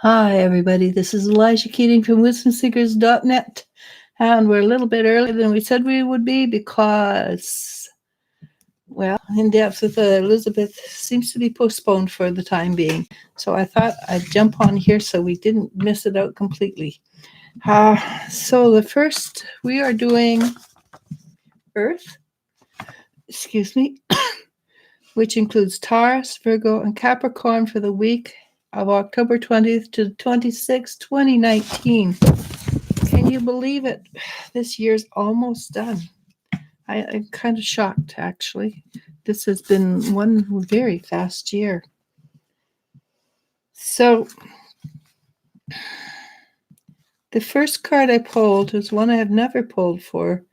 Hi, everybody. This is Eliz-sha Keating from WisdomSeekers.net. And we're a little bit earlier than we said we would be because, well, In Depth with Elizabeth seems to be postponed for the time being. So I thought I'd jump on here so we didn't miss it out completely. So the first, we are doing Earth, which includes Taurus, Virgo, and Capricorn for the week of October 20th to 26th, 2019. Can you believe it? This year's almost done. I'm kind of shocked, actually. This has been one very fast year. So, the first card I pulled is one I have never pulled for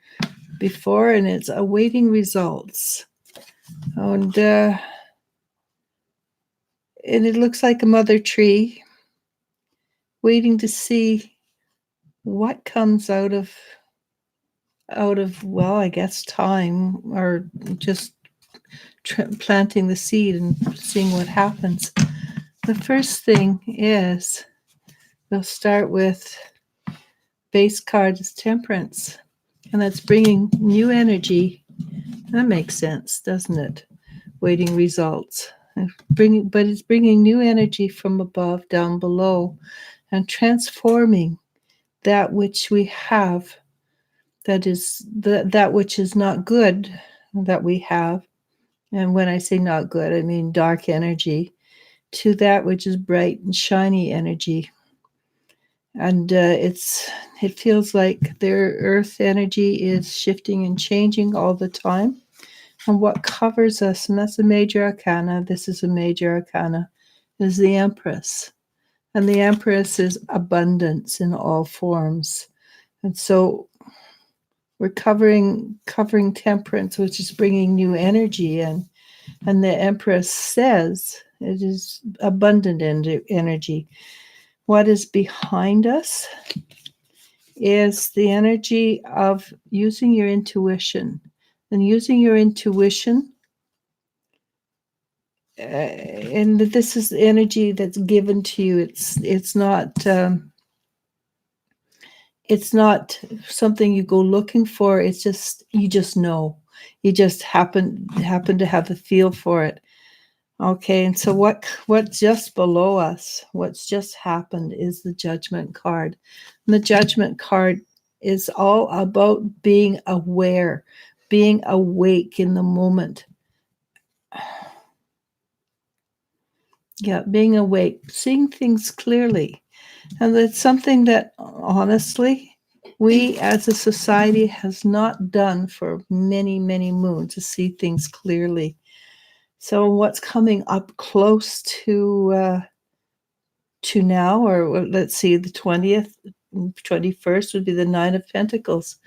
before, and it's awaiting results. And it looks like a mother tree waiting to see what comes out of well, I guess time, or just planting the seed and seeing what happens. The first thing is we'll start with base card is Temperance, and that's bringing new energy. That makes sense, doesn't it? Waiting results. But it's bringing new energy from above down below and transforming that which we have, that is that which is not good that we have. And when I say not good, I mean dark energy, to that which is bright and shiny energy. And it feels like their earth energy is shifting and changing all the time. And what covers us, and that's a major arcana, this is a major arcana, is the Empress. And the Empress is abundance in all forms. And so we're covering Temperance, which is bringing new energy in. And the Empress says it is abundant energy. What is behind us is the energy of using your intuition. And using your intuition, and this is energy that's given to you. It's not something you go looking for. It's just, you just know. You just happen to have the feel for it. Okay, and so what's just below us, what's just happened, is the Judgment card. And the Judgment card is all about being aware, being awake in the moment. Yeah, being awake, seeing things clearly. And that's something that, honestly, we as a society has not done for many, many moons, to see things clearly. So what's coming up close to now, or let's see, the 20th, 21st would be the Nine of Pentacles,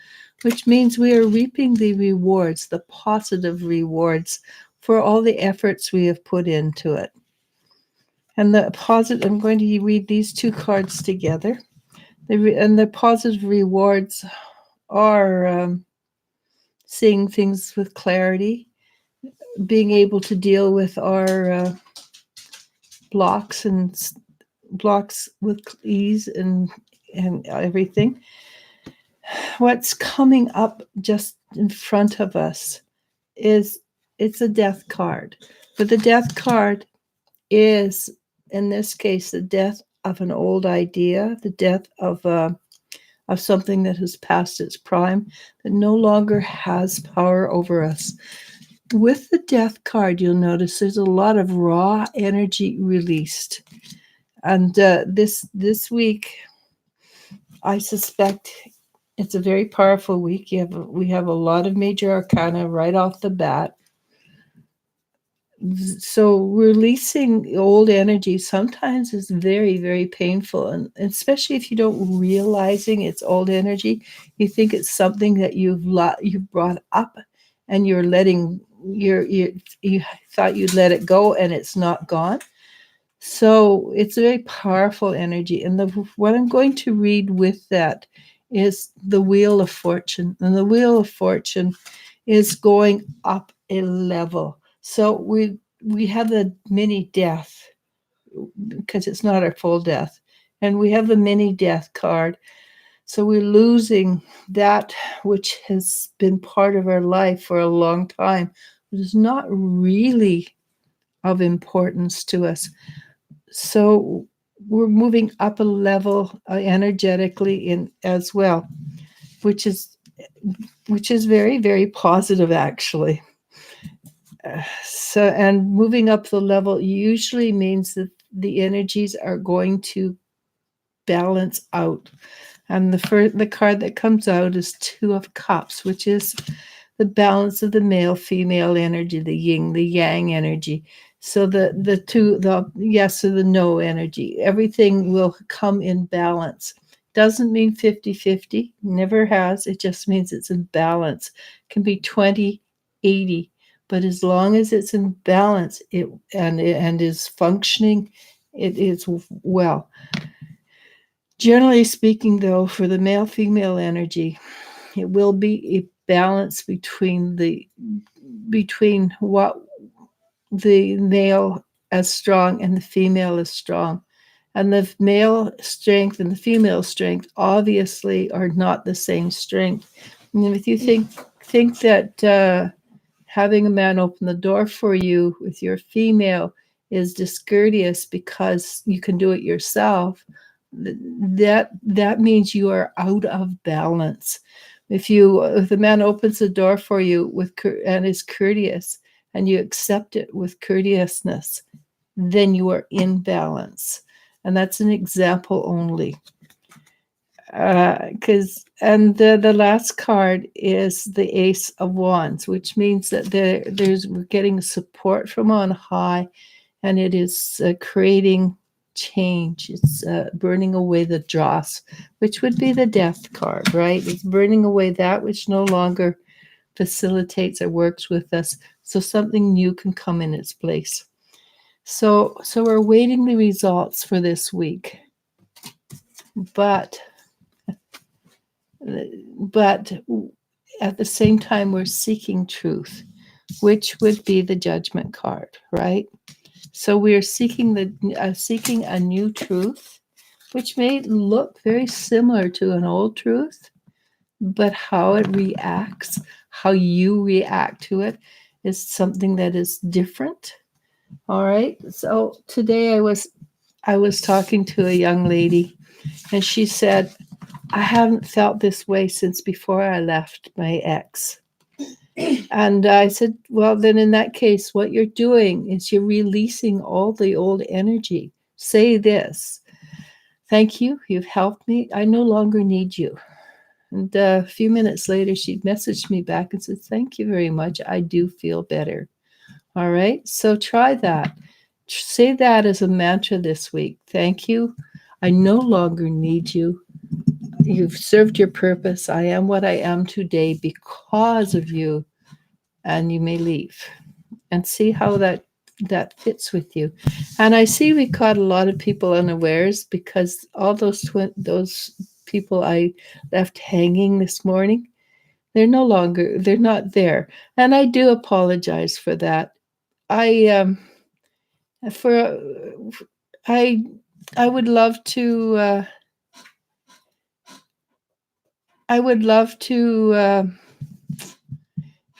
which means we are reaping the rewards, the positive rewards, for all the efforts we have put into it. And I'm going to read these two cards together. And the positive rewards are seeing things with clarity, being able to deal with our blocks with ease and everything. What's coming up just in front of us it's a Death card. But the Death card is, in this case, the death of an old idea, the death of something that has passed its prime, that no longer has power over us. With the Death card, you'll notice there's a lot of raw energy released. And this week, I suspect it's a very powerful week. We have a lot of major arcana right off the bat. So releasing old energy sometimes is very, very painful, and especially if you don't realizing it's old energy, you think it's something that you've brought up, and you're letting you thought you'd let it go, and it's not gone. So it's a very powerful energy, and what I'm going to read with that is the Wheel of Fortune, and the Wheel of Fortune is going up a level. So we have the mini death, because it's not our full death. And we have the mini death card. So we're losing that which has been part of our life for a long time. It is not really of importance to us. So we're moving up a level energetically in as well, which is very, very positive actually. So, and moving up the level usually means that the energies are going to balance out. And the card that comes out is Two of Cups, which is the balance of the male female energy, the yin, the yang energy. So the yes or the no energy, everything will come in balance. Doesn't mean 50-50, never has. It just means it's in balance. It can be 20-80, but as long as it's in balance, and is functioning, it is well. Generally speaking, though, for the male female energy, it will be a balance between what the male as strong and the female as strong. And the male strength and the female strength obviously are not the same strength. And if you think that having a man open the door for you with your female is discourteous because you can do it yourself, that means you are out of balance. If the man opens the door for you and is courteous, and you accept it with courteousness, then you are in balance. And that's an example only. The last card is the Ace of Wands, which means that we're getting support from on high, and it is creating change. It's burning away the dross, which would be the Death card, right? It's burning away that which no longer facilitates or works with us, so something new can come in its place. So we're waiting the results for this week, but at the same time we're seeking truth, which would be the Judgment card, right? So we're seeking a new truth, which may look very similar to an old truth, but how it reacts, how you react to it, is something that is different. All right. So today I was talking to a young lady, and she said, I haven't felt this way since before I left my ex. And I said, well, then in that case, what you're doing is you're releasing all the old energy. Say this: thank you. You've helped me. I no longer need you. And a few minutes later, she messaged me back and said, thank you very much. I do feel better. All right. So try that. Say that as a mantra this week. Thank you. I no longer need you. You've served your purpose. I am what I am today because of you. And you may leave. And see how that fits with you. And I see we caught a lot of people unawares, because all those people I left hanging this morning, they're not there. And I do apologize for that. I would love to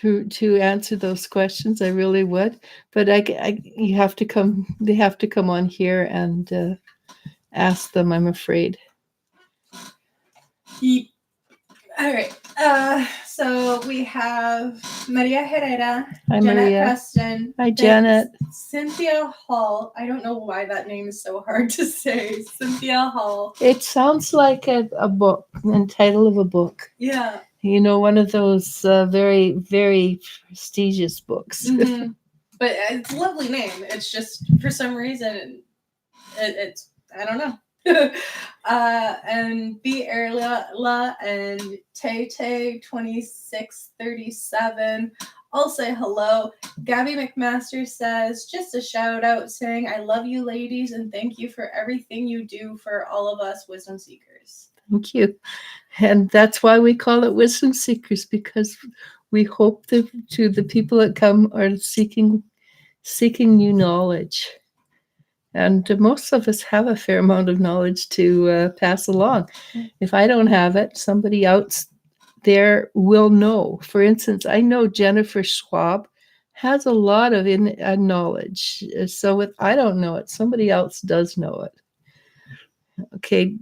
to answer those questions. I really would, but they have to come on here and ask them, I'm afraid. All right. So we have Maria Herrera, Hi, Janet Maria. Preston. Hi, Janet. Cynthia Hall. I don't know why that name is so hard to say. Cynthia Hall. It sounds like a book, the title of a book. Yeah. You know, one of those very, very prestigious books. Mm-hmm. But it's a lovely name. It's just, for some reason, it's I don't know. And B. Erla and Tay 2637 all say hello. Gabby McMaster says, just a shout out saying, I love you ladies and thank you for everything you do for all of us wisdom seekers. Thank you. And that's why we call it Wisdom Seekers, because we hope that to the people that come are seeking new knowledge. And most of us have a fair amount of knowledge to pass along. If I don't have it, somebody else there will know. For instance, I know Jennifer Schwab has a lot of knowledge. So if I don't know it, somebody else does know it. Okay.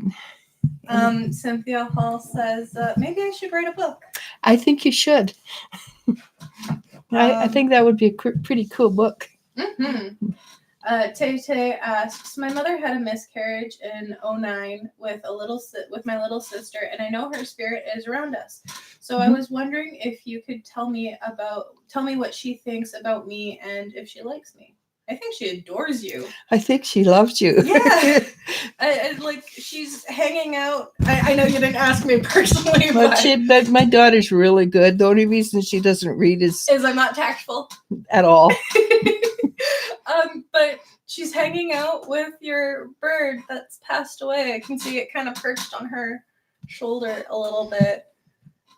Cynthia Hall says, maybe I should write a book. I think you should. I think that would be a pretty cool book. Mm-hmm. Tay asks, my mother had a miscarriage in 2009 with my little sister, and I know her spirit is around us. So I was wondering if you could tell me what she thinks about me and if she likes me. I think she adores you. I think she loves you. Yeah. Like she's hanging out. I know you didn't ask me personally, but my daughter's really good. The only reason she doesn't read is I'm not tactful at all. But she's hanging out with your bird that's passed away. I can see it kind of perched on her shoulder a little bit.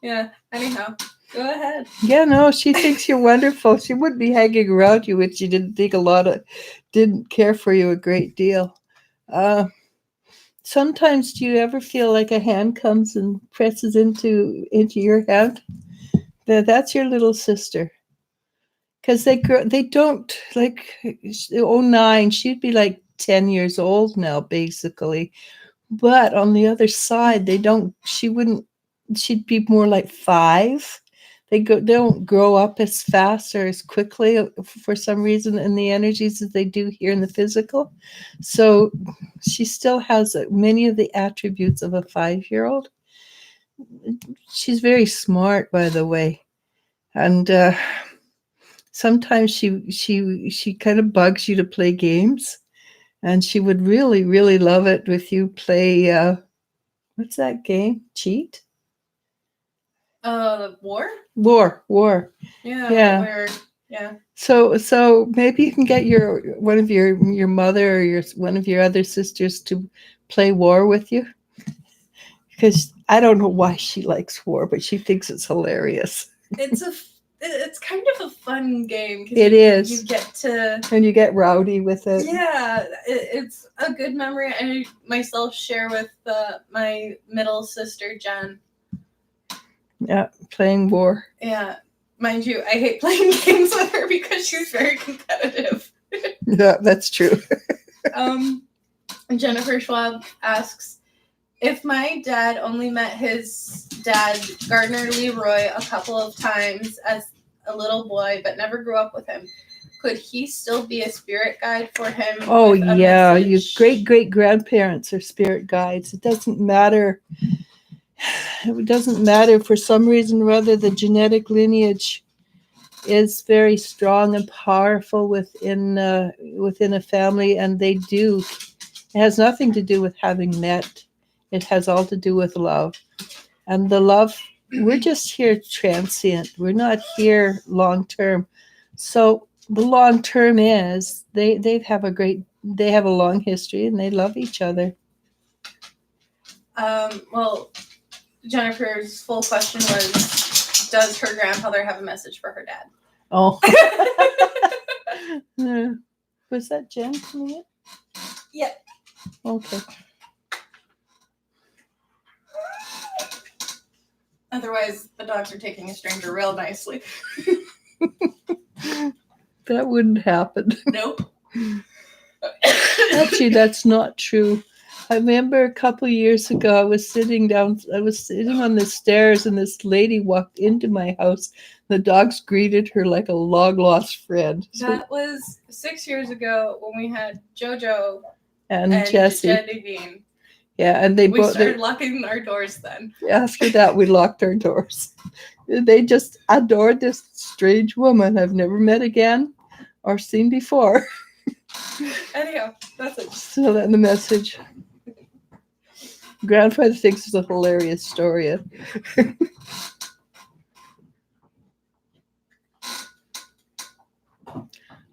Yeah. Anyhow, go ahead. Yeah, no, she thinks you're wonderful. She wouldn't be hanging around you if she didn't didn't care for you a great deal. Sometimes do you ever feel like a hand comes and presses into your hand? That's your little sister. Because they don't, like, 2009, she'd be like 10 years old now, basically. But on the other side, she'd be more like 5. They don't grow up as fast or as quickly for some reason in the energies as they do here in the physical. So she still has many of the attributes of a 5-year-old. She's very smart, by the way. And sometimes she kind of bugs you to play games. And she would really, really love it if you play, what's that game? Cheat? War? War. Yeah. Yeah. So maybe you can get one of your mother or one of your other sisters to play war with you. Because I don't know why she likes war, but she thinks it's hilarious. It's kind of a fun game. It is. You get to... And you get rowdy with it. Yeah, it's a good memory I myself share with my middle sister, Jen. Yeah, playing war. Yeah. Mind you, I hate playing games with her because she's very competitive. Yeah, that's true. Jennifer Schwab asks, if my dad only met his dad, Gardner Leroy, a couple of times as a little boy, but never grew up with him, could he still be a spirit guide for him? Oh, yeah. Your great-great-grandparents are spirit guides. It doesn't matter. It doesn't matter. For some reason or other, the genetic lineage is very strong and powerful within a family, and they do. It has nothing to do with having met. It has all to do with love. And the love, we're just here transient. We're not here long term. So the long term is they have a long history and they love each other. Well, Jennifer's full question was, does her grandfather have a message for her dad? Oh. Was that Jen coming in? Yeah. Okay. Otherwise, the dogs are taking a stranger real nicely. That wouldn't happen. Nope. Actually, that's not true. I remember a couple of years ago, I was sitting on the stairs and this lady walked into my house. The dogs greeted her like a long-lost friend. That was 6 years ago when we had Jojo and Jessie. Jenny Bean. Yeah, and we started locking our doors then. After that, we locked our doors. They just adored this strange woman I've never met again or seen before. Anyhow, that's it. So that's the message. Grandfather thinks it's a hilarious story.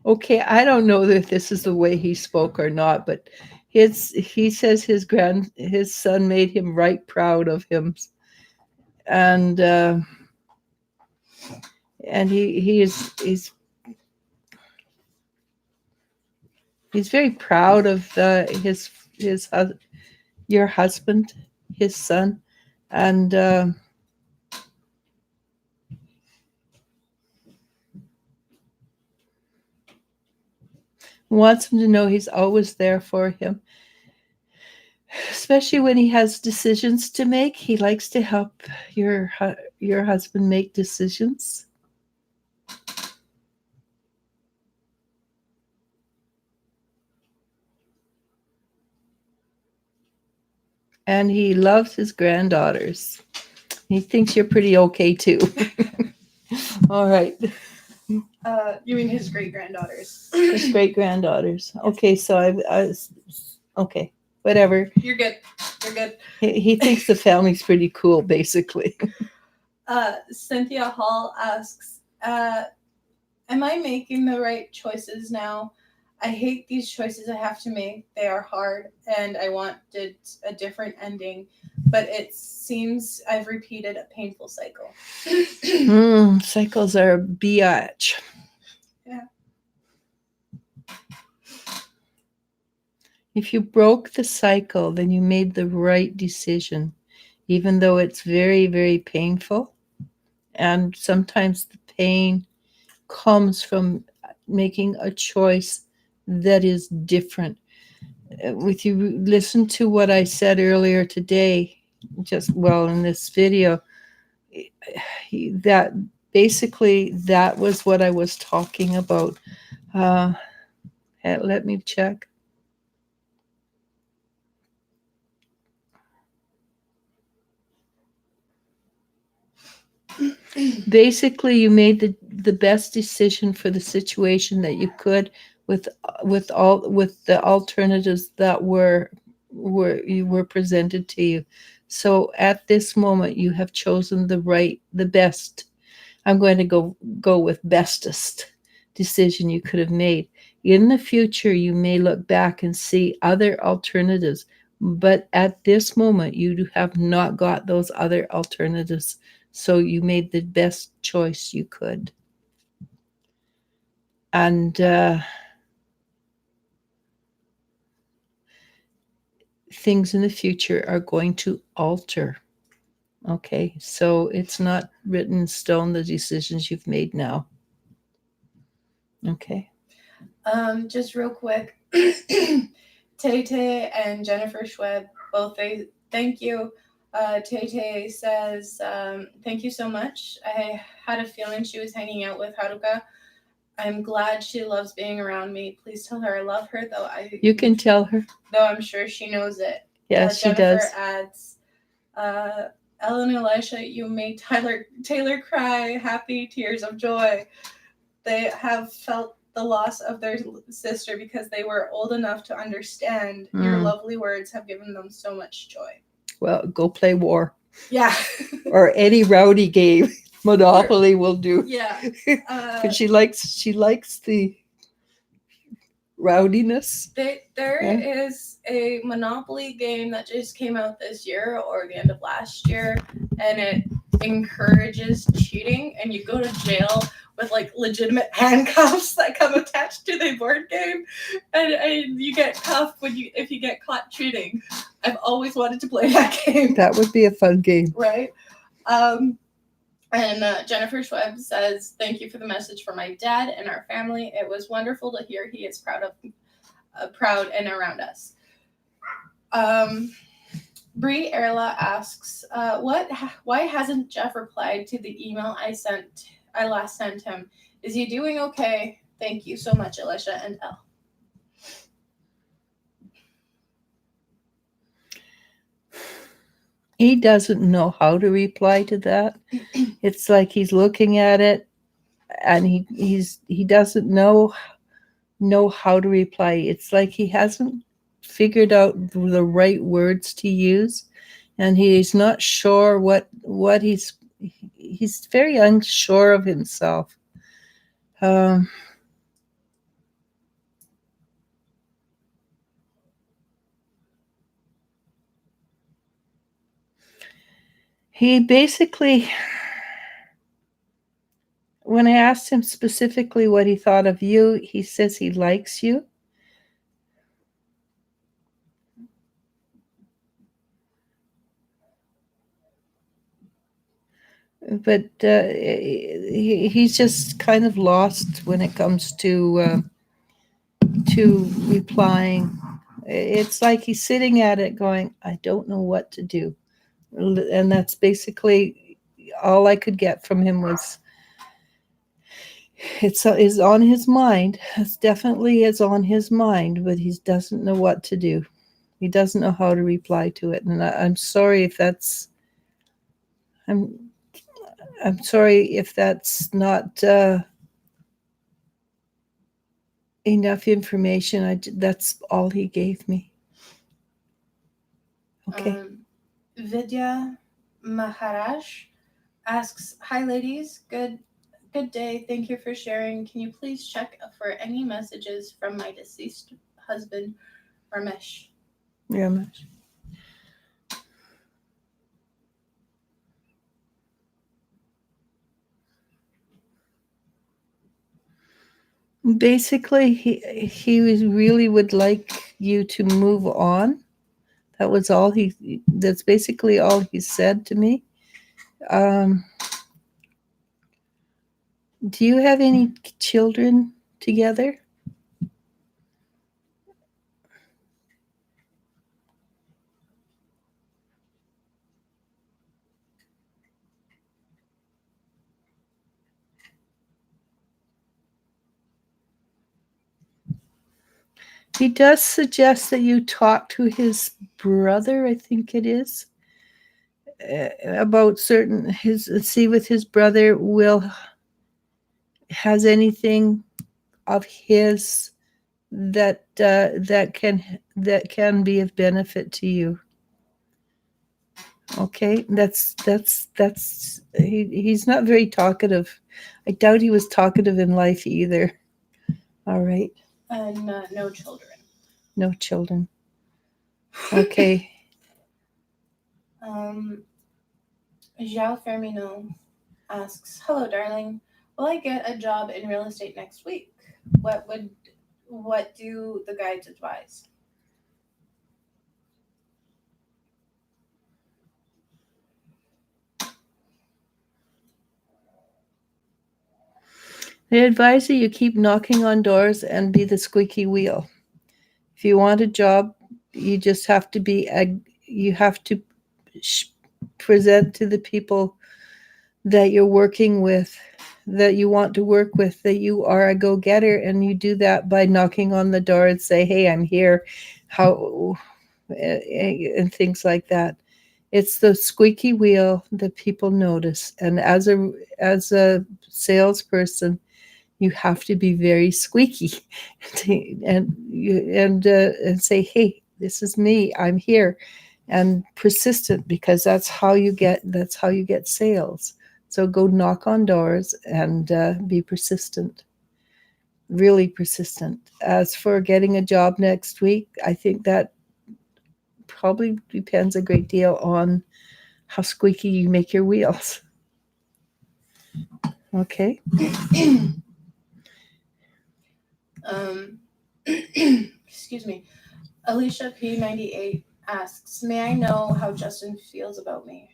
Okay, I don't know if this is the way he spoke or not, but he says his son made him right proud of him, and he's He's very proud of his your husband, his son, and wants him to know he's always there for him, especially when he has decisions to make. He likes to help your husband make decisions. And he loves his granddaughters. He thinks you're pretty okay too. All right. You mean his great granddaughters? His great granddaughters. Okay, so I okay, whatever. You're good. You're good. He thinks the family's pretty cool, basically. Cynthia Hall asks, "Am I making the right choices now? I hate these choices I have to make. They are hard, and I wanted a different ending, but it seems I've repeated a painful cycle." Cycles are a biatch. Yeah. If you broke the cycle, then you made the right decision, even though it's very, very painful. And sometimes the pain comes from making a choice that is different. If you listen to what I said earlier today, in this video, that basically that was what I was talking about. Let me check. Basically, you made the best decision for the situation that you could with the alternatives that were presented to you. So at this moment, you have chosen the best. I'm going to go with bestest decision you could have made. In the future, you may look back and see other alternatives, but at this moment, you have not got those other alternatives. So you made the best choice you could. And things in the future are going to alter. Okay, so it's not written in stone, the decisions you've made now. Okay. Just real quick, Tay and Jennifer Schweb both thank you. Tay says, "Thank you so much. I had a feeling she was hanging out with Haruka. I'm glad she loves being around me. Please tell her I love her, though You can tell her. Though I'm sure she knows it." Yes, she Jennifer does. adds, "Ellen and Elisha, you made Taylor cry. Happy tears of joy. They have felt the loss of their sister because they were old enough to understand. Your lovely words have given them so much joy." Well, go play war. Yeah. Or any rowdy game. Monopoly will do. Yeah. Because she likes the rowdiness. There is a Monopoly game that just came out this year or the end of last year, and it encourages cheating, and you go to jail with like legitimate handcuffs that come attached to the board game, and you get cuffed if you get caught cheating. I've always wanted to play that game. That would be a fun game, right? And Jennifer Schweb says, "Thank you for the message for my dad and our family. It was wonderful to hear he is proud and around us." Bree Erla asks, "Why hasn't Jeff replied to the email I last sent him? Is he doing okay? Thank you so much, Elisha and Elle." He doesn't know how to reply to that. It's like he's looking at it and he doesn't know how to reply. It's like he hasn't figured out the right words to use, and he's not sure what he's very unsure of himself. He basically, when I asked him specifically what he thought of you, he says he likes you. but he's just kind of lost when it comes to replying. It's like he's sitting at it going, I don't know what to do. And that's basically all I could get from him was it's is on his mind. It's definitely is on his mind, but he doesn't know what to do. He doesn't know how to reply to it. And I'm sorry if that's I'm I'm sorry if that's not enough information. That's all he gave me. Okay. Vidya Maharaj asks, "Hi, ladies. Good day. Thank you for sharing. Can you please check for any messages from my deceased husband, Ramesh?" Ramesh. Basically, he really would like you to move on. That was all he. That's basically all he said to me. Um, do you have any children together? He does suggest that you talk to his brother, I think it is, about certain his see with his brother will has anything of his that can be of benefit to you. Okay, he's not very talkative. I doubt he was talkative in life either. All right. And no children. No children. Okay. Zhao Fermino asks, "Hello, darling. Will I get a job in real estate next week? What do the guides advise?" They advise that you keep knocking on doors and be the squeaky wheel. If you want a job, you just have to you have to present to the people that you're working with, that you want to work with, that you are a go-getter, and you do that by knocking on the door and say, "Hey, I'm here," how and things like that. It's the squeaky wheel that people notice, and as a salesperson, you have to be very squeaky and say, "Hey, this is me. I'm here," and persistent, because that's how you get sales. So go knock on doors and be persistent, really persistent. As for getting a job next week, I think that probably depends a great deal on how squeaky you make your wheels. Okay. Excuse me. Alicia P98 asks, "May I know how Justin feels about me?"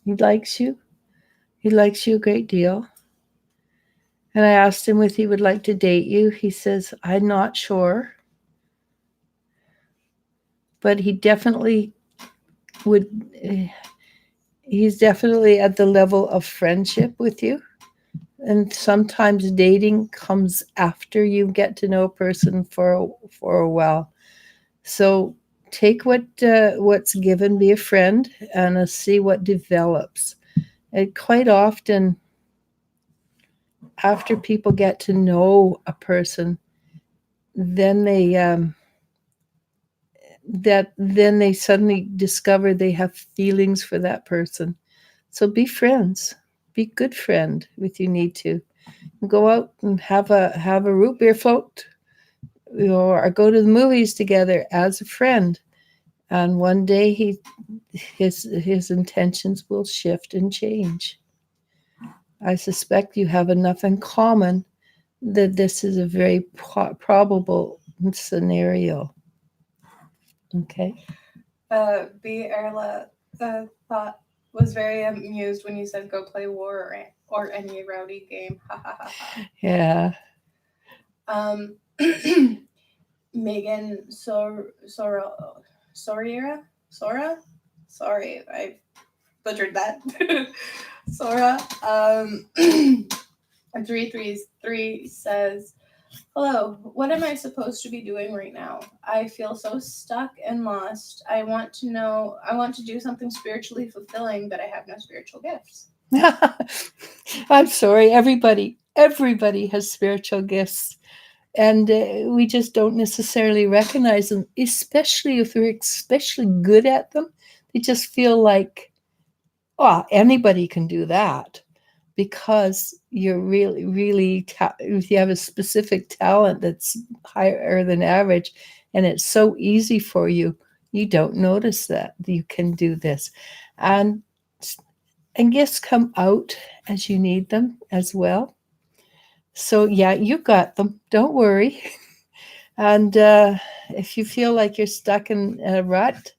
He likes you. He likes you a great deal. And I asked him if he would like to date you. He says, I'm not sure. But he definitely would. He's definitely at the level of friendship with you. And sometimes dating comes after you get to know a person for a while. So take what's given, be a friend, and see what develops. And quite often, after people get to know a person, then they suddenly discover they have feelings for that person. So be friends, be good friend if you need to. Go out and have a root beer float, or go to the movies together as a friend. And one day his intentions will shift and change. I suspect you have enough in common that this is a very probable scenario. Okay. B. Erla thought was very amused when you said go play war or any rowdy game. Ha ha ha ha. Yeah. Megan Sora? Sorry, I butchered that. Sora. 333 says, hello, what am I supposed to be doing right now? I feel so stuck and lost. I want to do something spiritually fulfilling, but I have no spiritual gifts. I'm sorry, everybody has spiritual gifts, and we just don't necessarily recognize them, especially if they're especially good at them. They just feel like, oh, anybody can do that, because you're really if you have a specific talent that's higher than average and it's so easy for you, you don't notice that you can do this. And gifts come out as you need them as well. So yeah, you got them, don't worry. And if you feel like you're stuck in a rut,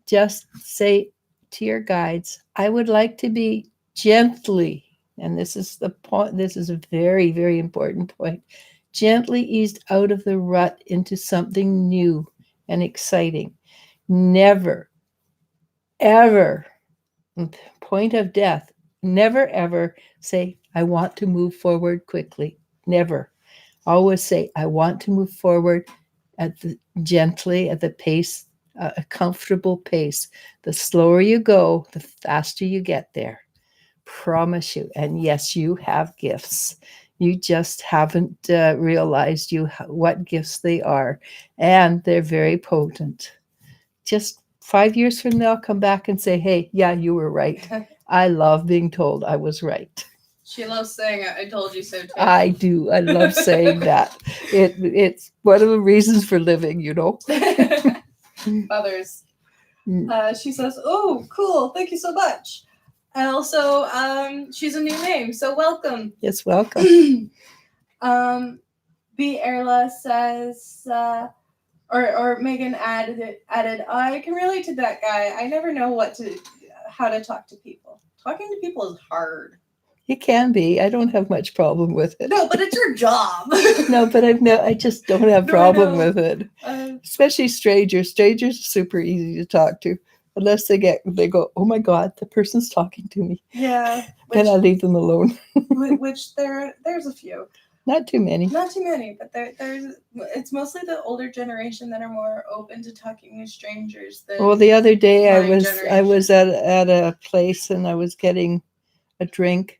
just say to your guides, I would like to be gently, and this is the point, this is a very, very important point, gently eased out of the rut into something new and exciting. Never, ever, point of death, never, ever say, I want to move forward quickly. Never. Always say, I want to move forward gently, at the pace, a comfortable pace. The slower you go, the faster you get there. Promise you. And yes, you have gifts. You just haven't realized what gifts they are. And they're very potent. Just 5 years from now, come back and say, hey, yeah, you were right. I love being told I was right. She loves saying it. I told you so too. I do. I love saying that. It's one of the reasons for living, Others. She says, oh, cool. Thank you so much. And also, she's a new name, so welcome. Yes, welcome. B. Erla says, or Megan added, I can relate to that guy. I never know how to talk to people. Talking to people is hard. It can be. I don't have much problem with it. No, but it's your job. No, but I just don't have problem with it. Especially strangers. Strangers are super easy to talk to, unless they go, oh my God, the person's talking to me. Yeah. Then I leave them alone. Which there's a few. Not too many. Not too many, but it's mostly the older generation that are more open to talking to strangers. Well, the other day I was at a place and I was getting a drink.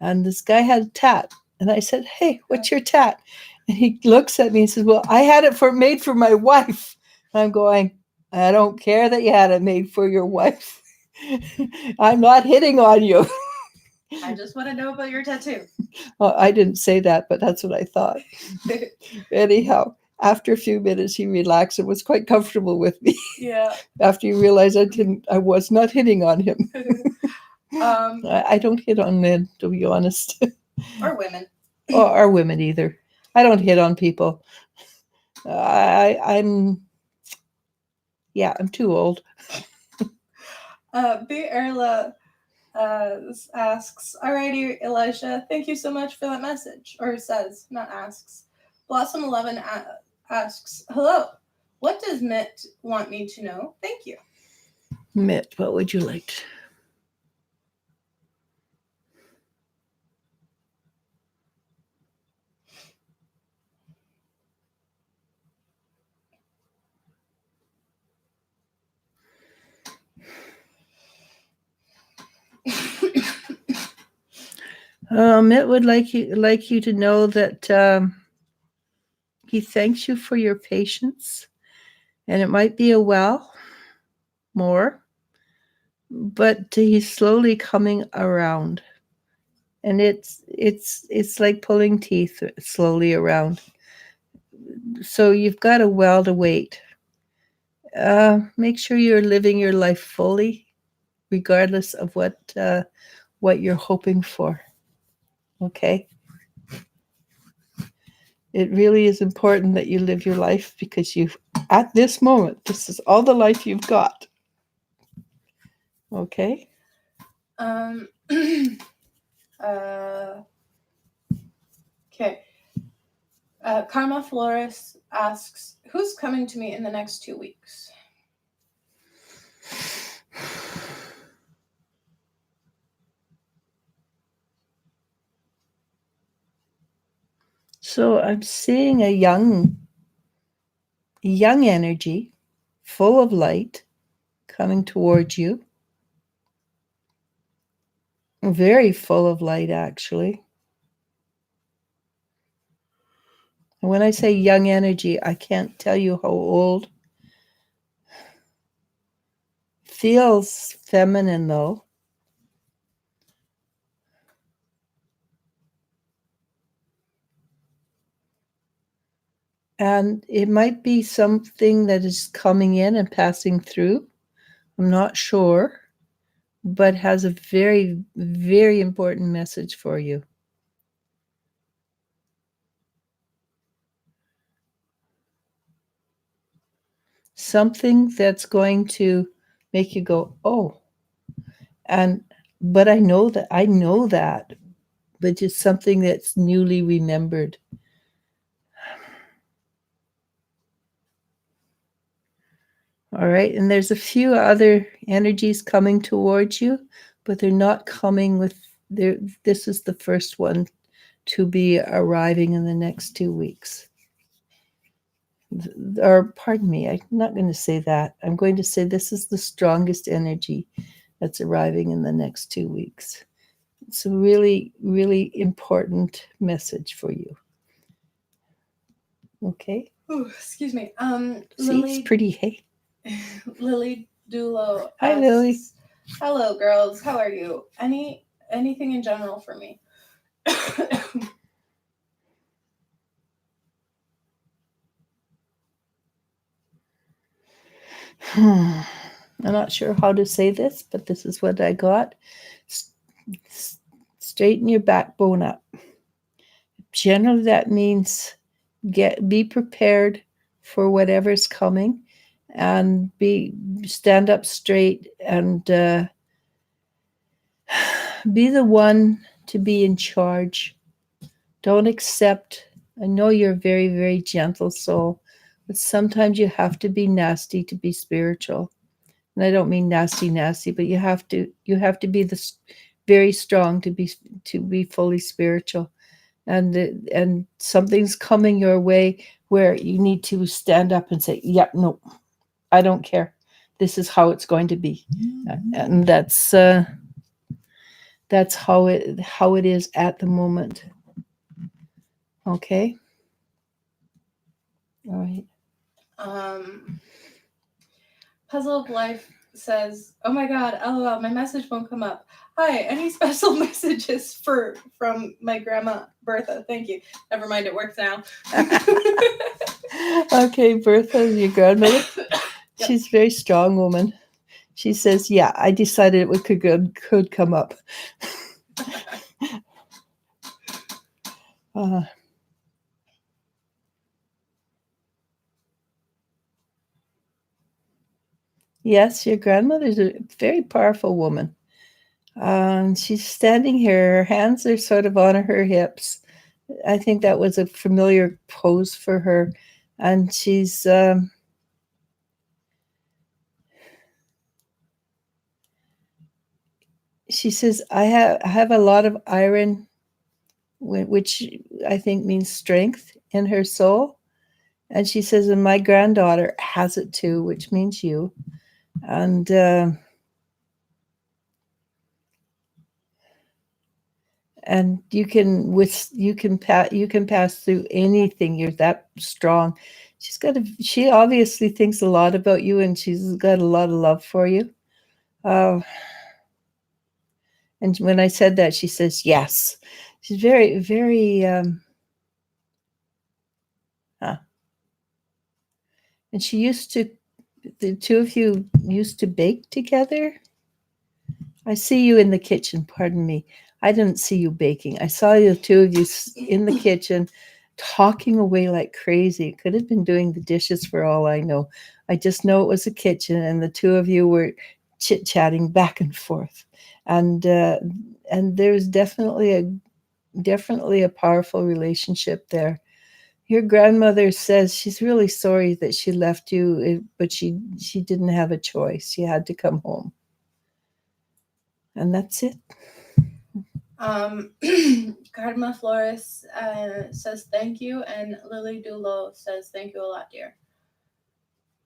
And this guy had a tat. And I said, hey, what's your tat? And he looks at me and says, well, I had it made for my wife. And I'm going, I don't care that you had it made for your wife. I'm not hitting on you. I just want to know about your tattoo. Well, I didn't say that, but that's what I thought. Anyhow, after a few minutes, he relaxed and was quite comfortable with me. Yeah. After he realized I was not hitting on him. I don't hit on men, to be honest. Or women. or women either. I don't hit on people. I'm too old. B. Erla asks, alrighty, Eliz-sha, thank you so much for that message. Or says, not asks. Blossom 11 asks, hello, what does Mitt want me to know? Thank you. Mitt, what would you like to? Mitt would like you to know that he thanks you for your patience, and it might be a while more, but he's slowly coming around, and it's like pulling teeth slowly around. So you've got a while to wait. Make sure you're living your life fully, regardless of what you're hoping for. Okay. It really is important that you live your life because at this moment, this is all the life you've got. Okay. Okay. Karma Flores asks, who's coming to me in the next 2 weeks? So I'm seeing a young energy, full of light, coming towards you. Very full of light, actually. And when I say young energy, I can't tell you how old. Feels feminine, though. And it might be something that is coming in and passing through. I'm not sure, but has a very, very important message for you. Something that's going to make you go, oh. But I know that, but it's something that's newly remembered. All right. And there's a few other energies coming towards you, but they're not coming with this is the first one to be arriving in the next 2 weeks. Or pardon me, I'm not going to say that. I'm going to say this is the strongest energy that's arriving in the next 2 weeks. It's a really, really important message for you. Okay. Ooh, excuse me. See, it's pretty, hey? Lily Dulo asks, hi, Lily. Hello, girls. How are you? Anything in general for me? I'm not sure how to say this, but this is what I got. Straighten your backbone up. Generally, that means be prepared for whatever's coming, and stand up straight and be the one to be in charge. Don't accept. I know you're a very, very gentle soul, but sometimes you have to be nasty to be spiritual. And I don't mean nasty, but you have to be very strong to be fully spiritual. And something's coming your way where you need to stand up and say, "Yep, no, I don't care. This is how it's going to be," and that's how it is at the moment. Okay. All right. Puzzle of Life says, "Oh my God, LOL, my message won't come up. Hi, any special messages from my grandma Bertha? Thank you. Never mind, it works now." Okay, Bertha, your grandmother. Yep. She's a very strong woman. She says, "Yeah, I decided it could come up." Yes, your grandmother's a very powerful woman. She's standing here. Her hands are sort of on her hips. I think that was a familiar pose for her. And she's she says, I have a lot of iron, which I think means strength in her soul. And she says, and my granddaughter has it too, which means you. And you can pass through anything. You're that strong. She obviously thinks a lot about you, and she's got a lot of love for you. And when I said that, she says yes. She's very, very and she used to The two of you used to bake together? I see you in the kitchen, pardon me. I didn't see you baking. I saw the two of you in the kitchen talking away like crazy. Could have been doing the dishes for all I know. I just know it was a kitchen and the two of you were chit-chatting back and forth. And there's definitely a powerful relationship there. Your grandmother says she's really sorry that she left you, but she didn't have a choice. She had to come home. And that's it. Karma Flores says thank you, and Lily Dulo says thank you a lot, dear.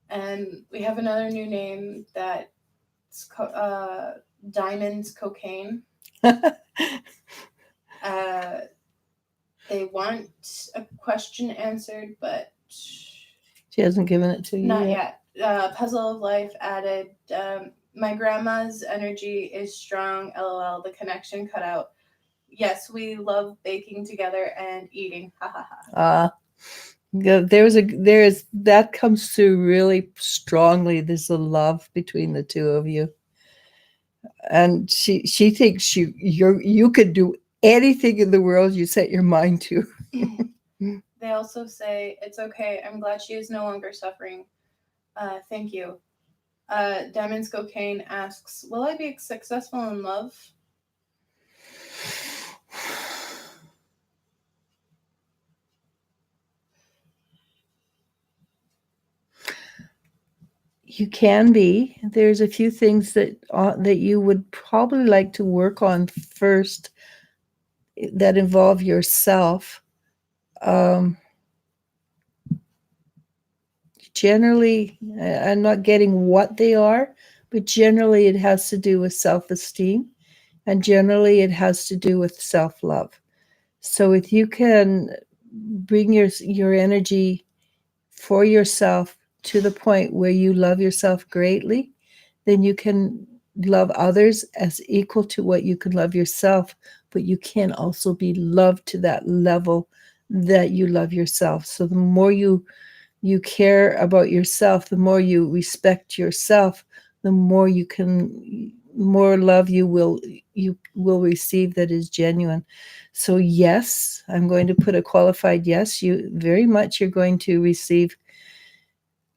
And we have another new name that's Diamonds Cocaine. They want a question answered, but she hasn't given it to you not yet. Puzzle of Life added, my grandma's energy is strong, lol, the connection cut out. Yes, we love baking together and eating. Ha ha ha. That comes through really strongly. There's a love between the two of you. And she thinks you could do anything in the world you set your mind to. They also say, it's okay. I'm glad she is no longer suffering. Thank you. Diamonds Cocaine asks, will I be successful in love? You can be. There's a few things that you would probably like to work on first that involve yourself. Generally, I'm not getting what they are, but generally it has to do with self-esteem, and generally it has to do with self-love. So if you can bring your energy for yourself to the point where you love yourself greatly, then you can love others as equal to what you can love yourself, but you can also be loved to that level that you love yourself. So the more you care about yourself, the more you respect yourself, the more love you will receive that is genuine. So yes, I'm going to put a qualified yes. You're going to receive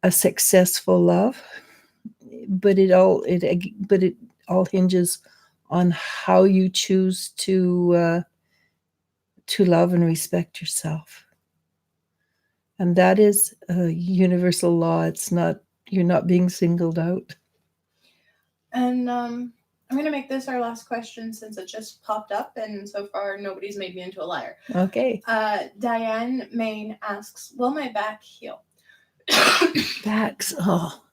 a successful love, but it all hinges on how you choose to love and respect yourself. And that is a universal law. It's not, you're not being singled out. And I'm going to make this our last question since it just popped up, and so far nobody's made me into a liar. Okay. Diane Main asks, will my back heal? Backs, oh.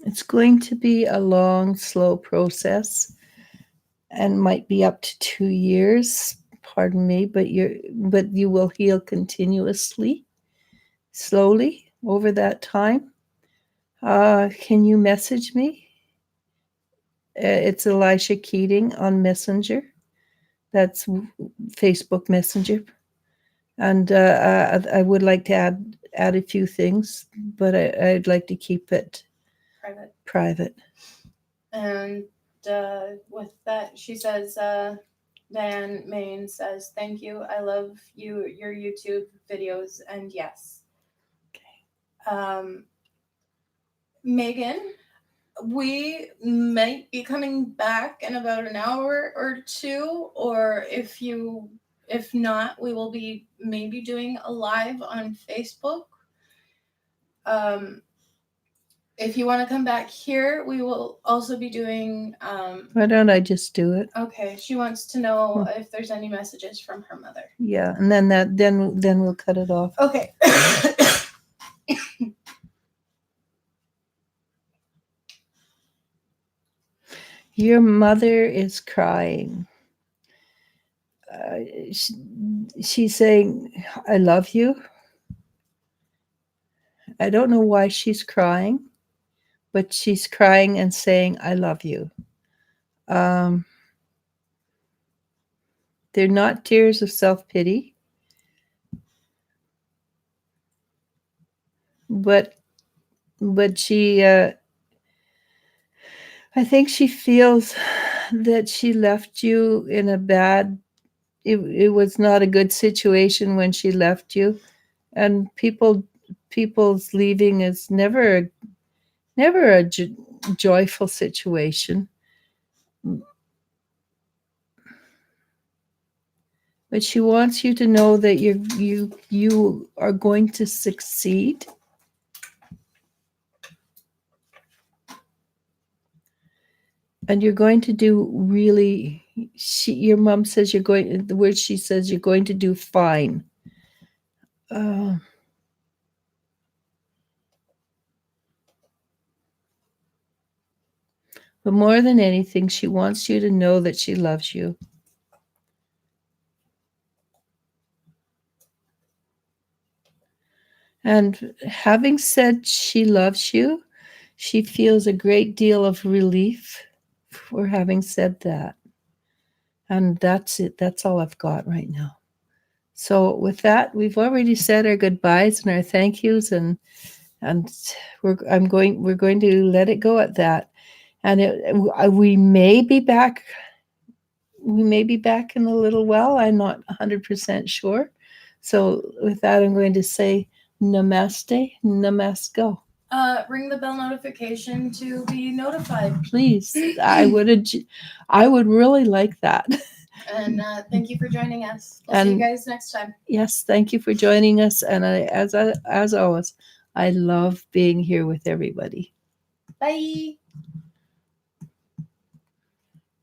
It's going to be a long, slow process and might be up to 2 years, pardon me, but you will heal continuously, slowly over that time. Can you message me? It's Eliz-sha Keating on Messenger. That's Facebook Messenger. And I would like to add a few things, but I'd like to keep it private. And with that, she says, Diane Main says, thank you. I love your YouTube videos, and yes. Okay. Megan, we might be coming back in about an hour or two, or if not, we will be maybe doing a live on Facebook. If you want to come back here, we will also be doing. Why don't I just do it? Okay, she wants to know if there's any messages from her mother. Yeah, and then we'll cut it off. Okay. Your mother is crying. She's saying, I love you. I don't know why she's crying, but she's crying and saying, I love you. They're not tears of self-pity, but she, I think she feels that she left you in a bad, it was not a good situation when she left you. And people's leaving is never a joyful situation. But she wants you to know that you are going to succeed. And you're going to do really, your mom says you're going, the word she says, you're going to do fine. But more than anything, she wants you to know that she loves you. And having said she loves you, she feels a great deal of relief for having said that. And that's it. That's all I've got right now. So with that, we've already said our goodbyes and our thank yous, and we're going to let it go at that. And we may be back. We may be back in a little while. I'm not 100% sure. So with that, I'm going to say namaste, namasko. Ring the bell notification to be notified. Please, I would really like that. And thank you for joining us. We'll see you guys next time. Yes, thank you for joining us. And as always, I love being here with everybody. Bye.